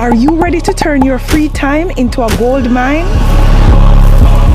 Are you ready to turn your free time into a gold mine?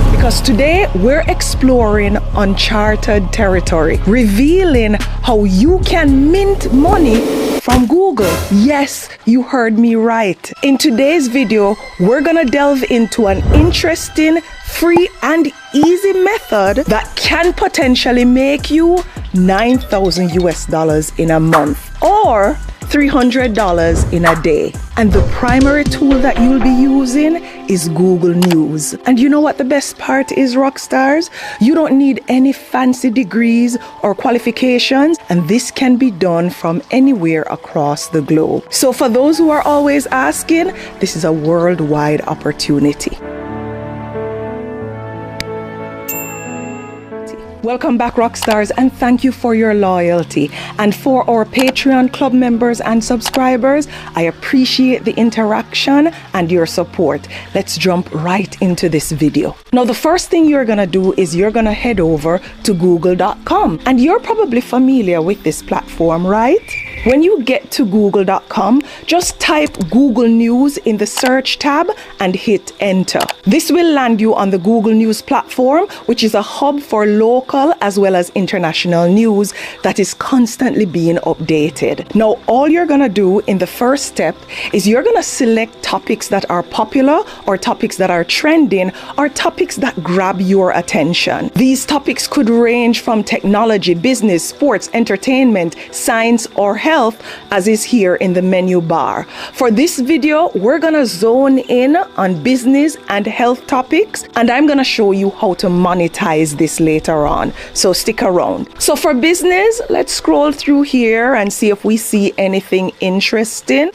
Because today we're exploring uncharted territory, revealing how you can mint money from Google. Yes, you heard me right. In today's video, we're gonna delve into an interesting, free and easy method that can potentially make you $9,000 in a month or $300 in a day. And the primary tool that you'll be using is Google News. And you know what the best part is, rock stars? You don't need any fancy degrees or qualifications, and this can be done from anywhere across the globe. So for those who are always asking, this is a worldwide opportunity. Welcome back, Rockstars, and thank you for your loyalty. And for our Patreon club members and subscribers, I appreciate the interaction and your support. Let's jump right into this video. Now, the first thing you're gonna do is you're gonna head over to google.com. And you're probably familiar with this platform, right? When you get to google.com, just type Google News in the search tab and hit enter. This will land you on the Google News platform, which is a hub for local as well as international news that is constantly being updated. Now, all you're gonna do in the first step is you're gonna select topics that are popular or topics that are trending or topics that grab your attention. These topics could range from technology, business, sports, entertainment, science, or health, as is here in the menu bar. For this video, we're gonna zone in on business and health topics, and I'm gonna show you how to monetize this later on. So stick around. So for business, let's scroll through here and see if we see anything interesting.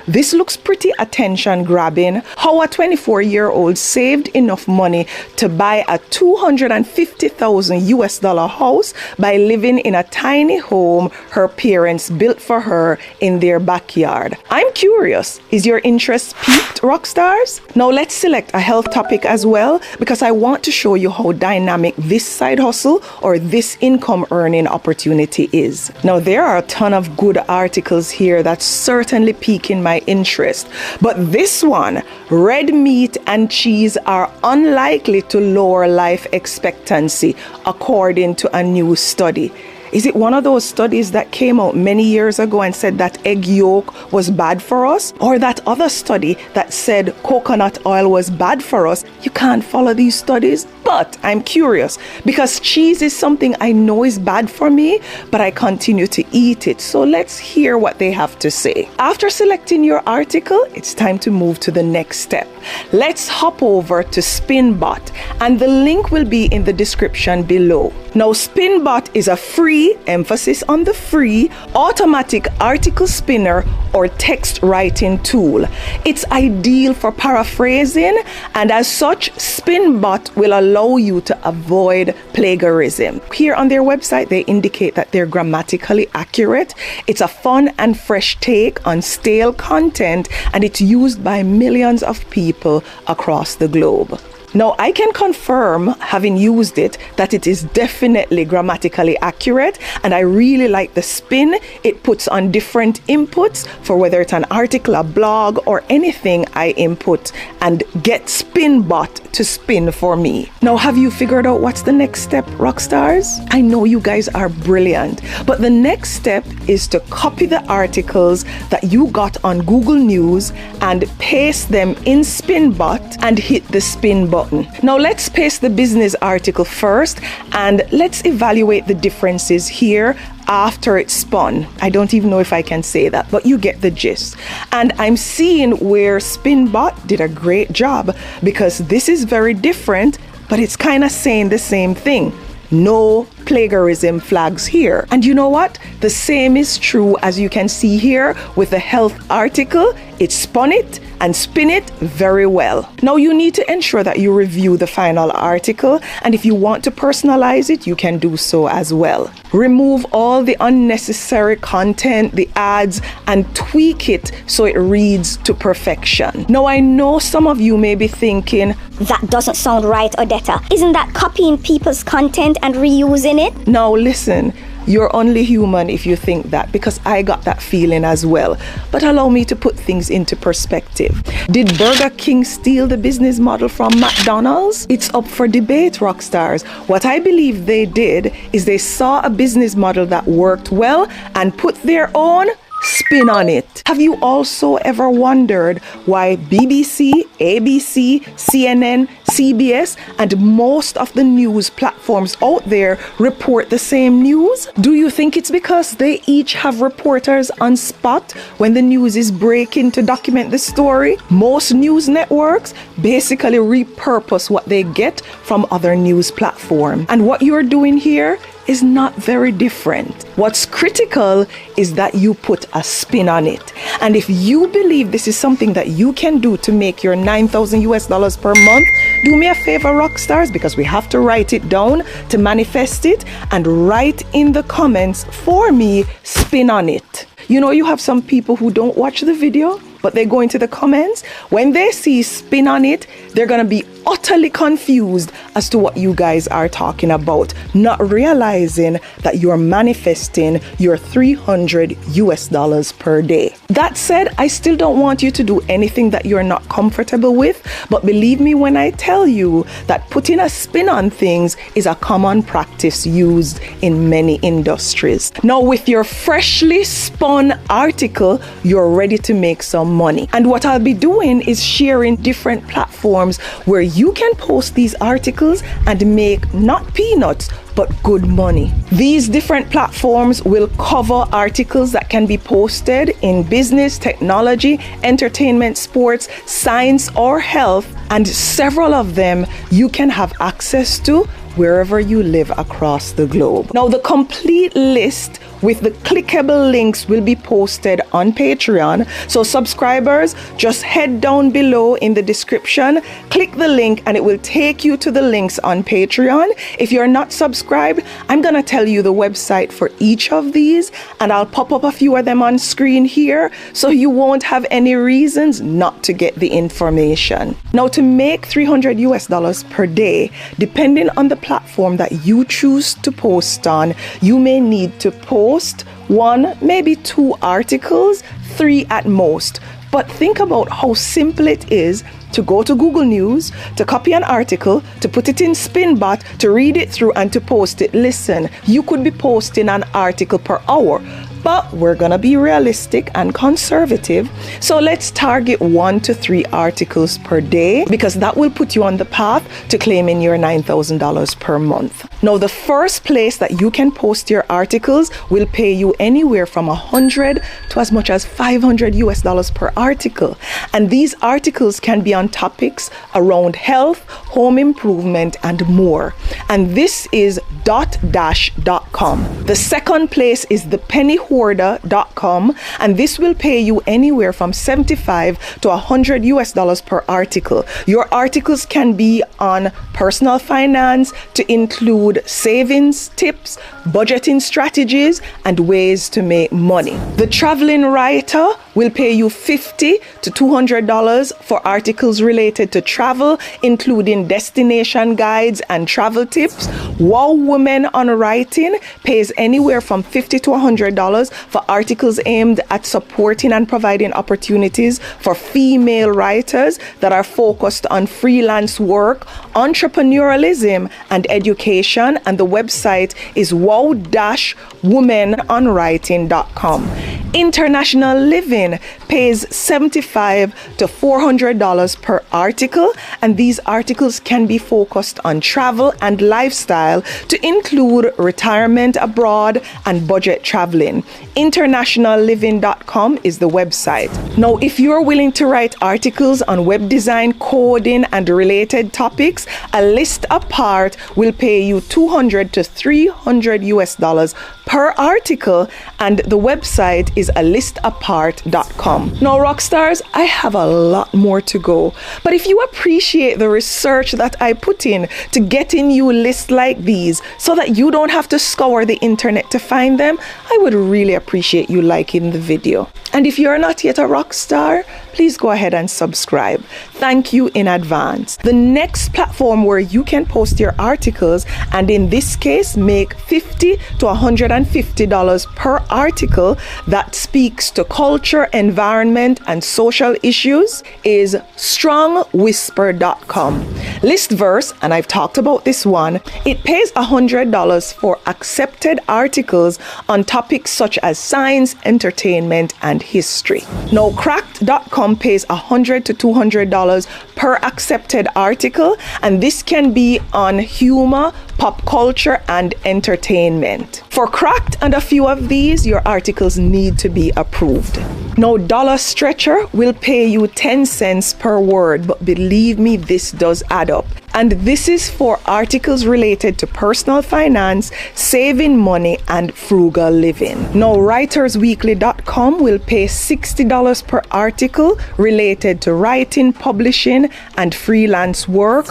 This looks pretty attention grabbing. How a 24-year-old saved enough money to buy a $250,000 house by living in a tiny home her parents built for her in their backyard. I'm curious, is your interest piqued, Rockstars? Now let's select a health topic as well, because I want to show you how dynamic this side hustle or this income earning opportunity is. Now, there are a ton of good articles here that's certainly piquing my interest, but this one, red meat and cheese are unlikely to lower life expectancy, according to a new study. Is it one of those studies that came out many years ago and said that egg yolk was bad for us? Or that other study that said coconut oil was bad for us? You can't follow these studies, but I'm curious because cheese is something I know is bad for me, but I continue to eat it. So let's hear what they have to say. After selecting your article, it's time to move to the next step. Let's hop over to Spinbot, and the link will be in the description below. Now, Spinbot is a free, emphasis on the free, automatic article spinner or text writing tool. It's ideal for paraphrasing, and as such, Spinbot will allow you to avoid plagiarism. Here on their website, they indicate that they're grammatically accurate. It's a fun and fresh take on stale content, and it's used by millions of people across the globe. Now, I can confirm, having used it, that it is definitely grammatically accurate, and I really like the spin it puts on different inputs for whether it's an article, a blog, or anything I input, and get Spinbot to spin for me. Now, have you figured out what's the next step, Rockstars? I know you guys are brilliant, but the next step is to copy the articles that you got on Google News and paste them in Spinbot and hit the spin button. Now let's paste the business article first, and let's evaluate the differences here after it's spun. I don't even know if I can say that, but you get the gist. And I'm seeing where Spinbot did a great job, because this is very different, but it's kind of saying the same thing. No plagiarism flags here. And you know what? The same is true, as you can see here with the health article. It spun it and spin it very well. Now you need to ensure that you review the final article, and if you want to personalize it, you can do so as well. Remove all the unnecessary content, the ads, and tweak it so it reads to perfection. Now I know some of you may be thinking, that doesn't sound right, Odetta. Isn't that copying people's content and reusing it? Now listen, You're only human if you think that, because I got that feeling as well. But allow me to put things into perspective. Did Burger King steal the business model from McDonald's? It's up for debate, rock stars. What I believe they did is they saw a business model that worked well and put their own spin on it. Have you also ever wondered why BBC, ABC, CNN, CBS, and most of the news platforms out there report the same news? Do you think it's because they each have reporters on spot when the news is breaking to document the story? Most news networks basically repurpose what they get from other news platforms. And what you're doing here is not very different. What's critical is that you put a spin on it. And if you believe this is something that you can do to make your $9,000 per month, do me a favor, rock stars, because we have to write it down to manifest it, and write in the comments for me, spin on it. You know, you have some people who don't watch the video, but they go into the comments. When they see spin on it, they're going to be utterly confused as to what you guys are talking about, not realizing that you're manifesting your $300 per day. That said, I still don't want you to do anything that you're not comfortable with, but believe me when I tell you that putting a spin on things is a common practice used in many industries. Now, with your freshly spun article, you're ready to make some money. And what I'll be doing is sharing different platforms where you can post these articles and make not peanuts, but good money. These different platforms will cover articles that can be posted in business, technology, entertainment, sports, science, or health, and several of them you can have access to wherever you live across the globe. Now, the complete list with the clickable links will be posted on Patreon. So subscribers, just head down below in the description, click the link, and it will take you to the links on Patreon. If you're not subscribed, I'm gonna tell you the website for each of these, and I'll pop up a few of them on screen here, so you won't have any reasons not to get the information. Now, to make $300 per day, depending on the platform that you choose to post on, you may need to post 1, maybe 2 articles, 3 at most. But think about how simple it is to go to Google News, to copy an article, to put it in Spinbot, to read it through, and to post it. Listen, you could be posting an article per hour, but we're gonna be realistic and conservative. So let's target 1 to 3 articles per day, because that will put you on the path to claiming your $9,000 per month. Now, the first place that you can post your articles will pay you anywhere from $100 to as much as $500 per article. And these articles can be on topics around health, home improvement, and more. And this is dotdash.com. The second place is thepennyhoarder.com, and this will pay you anywhere from $75 to $100 per article. Your articles can be on personal finance to include savings tips, budgeting strategies, and ways to make money. The traveling writer will pay you $50 to $200 for articles related to travel, including destination guides and travel tips. Wow Women on Writing pays anywhere from $50 to $100 for articles aimed at supporting and providing opportunities for female writers that are focused on freelance work, entrepreneurialism, and education. And the website is wow-womenonwriting.com. International Living pays $75 to $400 per article, and these articles can be focused on travel and lifestyle to include retirement abroad and budget traveling. Internationalliving.com is the website. Now, if you're willing to write articles on web design, coding, and related topics, A List Apart will pay you $200 to $300 per article, and the website is alistapart.com. Now, rockstars, I have a lot more to go, but if you appreciate the research that I put in to getting you lists like these so that you don't have to scour the internet to find them, I would really appreciate you liking the video. And if you're not yet a rock star, please go ahead and subscribe. Thank you in advance. The next platform where you can post your articles, and in this case make $50 to $150 per article that speaks to culture, environment, and social issues, is strongwhisper.com. Listverse, and I've talked about this one, it pays $100 for accepted articles on topics such as science, entertainment, and history. Now, cracked.com pays $100 to $200 per accepted article, and this can be on humor, pop culture, and entertainment. For Cracked and a few of these, your articles need to be approved. Now, Dollar Stretcher will pay you 10 cents per word, but believe me, this does add up. And this is for articles related to personal finance, saving money, and frugal living. Now, writersweekly.com will pay $60 per article related to writing, publishing, and freelance work.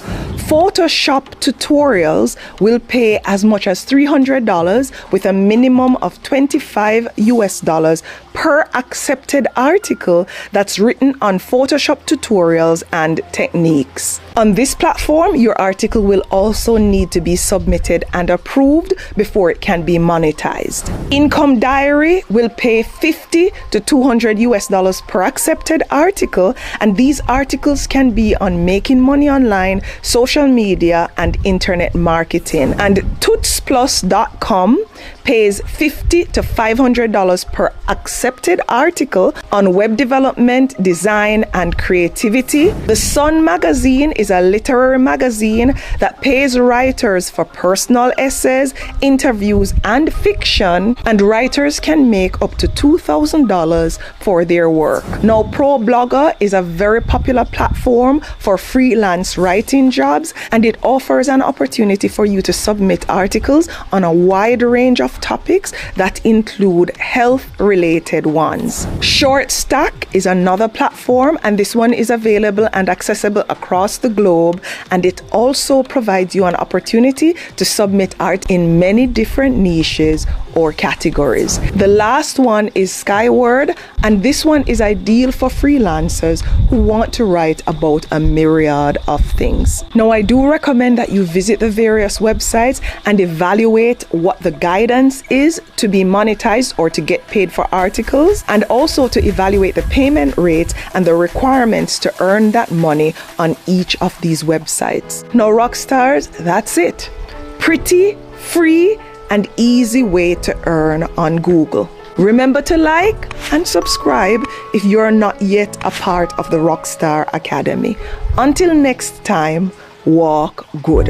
Photoshop tutorials will pay as much as $300 with a minimum of $25 per accepted article that's written on Photoshop tutorials and techniques. On this platform, your article will also need to be submitted and approved before it can be monetized. Income Diary will pay $50 to $200 per accepted article, and these articles can be on making money online, social media, and internet marketing. And tootsplus.com pays $50 to $500 per accepted article on web development, design, and creativity. The Sun magazine is a literary magazine that pays writers for personal essays, interviews, and fiction, and writers can make up to $2,000 for their work. Now, ProBlogger is a very popular platform for freelance writing jobs, and it offers an opportunity for you to submit articles on a wide range of topics that include health-related ones. ShortStack is another platform, and this one is available and accessible across the globe, and it also provides you an opportunity to submit art in many different niches or categories. The last one is Skyward, and this one is ideal for freelancers who want to write about a myriad of things. Now, I do recommend that you visit the various websites and evaluate what the guidance is to be monetized or to get paid for articles, and also to evaluate the payment rates and the requirements to earn that money on each of these websites. Now, rockstars, that's it. Pretty, free, and easy way to earn on Google. Remember to like and subscribe if you're not yet a part of the Rockstar Academy. Until next time, walk good.